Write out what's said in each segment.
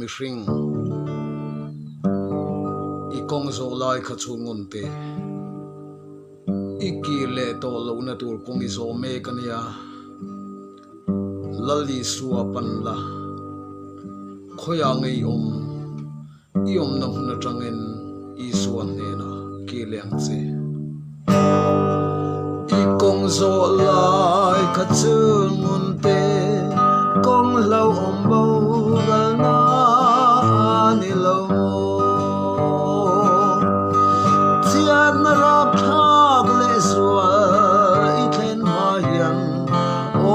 mi hring I kong zo lai kha chungun te I ki le to lo na tur kong I zo me kania lali suwa pan la khoya ngei I na huna tangin I suan ne na ki leng che I kong zo lai kha chungun te kong lau bo gal na ni lo mo chiat na rap thak le zua I thlen ma hian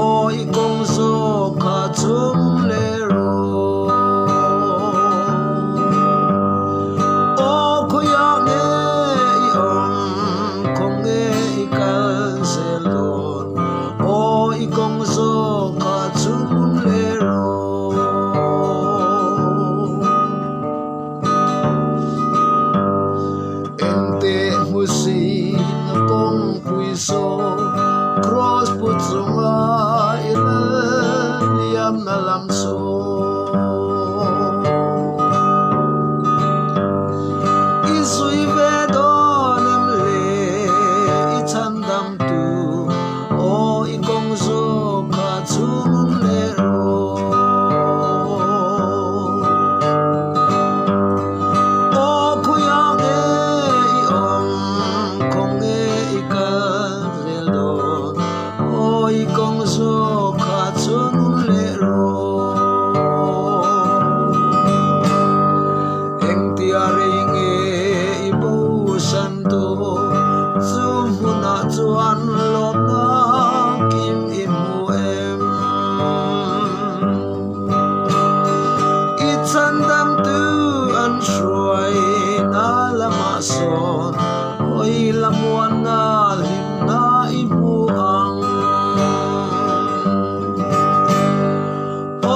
o I kong zo kha chung le ro o khoya nge I kong nge I kal se lon o I kong zo kha chung le ro ente musi na kong pui so cross put zunga ila liam na lam so isui ve donem le I chandam tu o I kong zo kha chung le ro o khoya nge I kong nge I kal le lo o I kong zo kha chung le ro eng tia re nge I bo san to zum huna chuan lop na kim I mu em I chandam tu an shruai na lama son oi lamuan na lim na I mu ang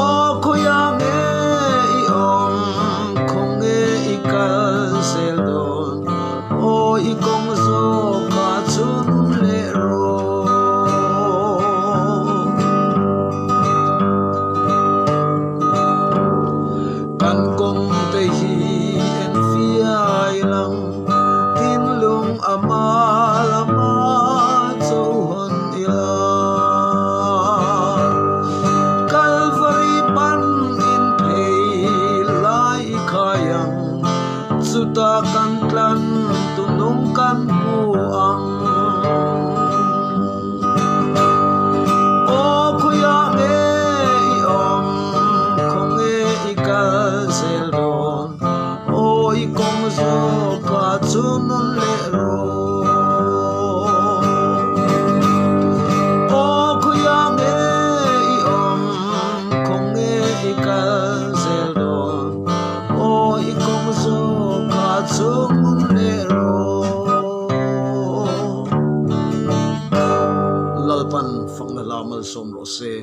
o khoya nge I kong nge I kal sel don o I kong zo kha chung le ro kan kong te hi en fiai lang tin lung ama lama châu hon ila Calvary pan in pay lai khayang suta kan tlan tunong kan puang o khoya nge I kong nge I kal sel don o I kong zo kha chung le ro o khoya nge I kong nge I kal sel don o I kong zo kha chung le ro lalpan phang na lamal som ro se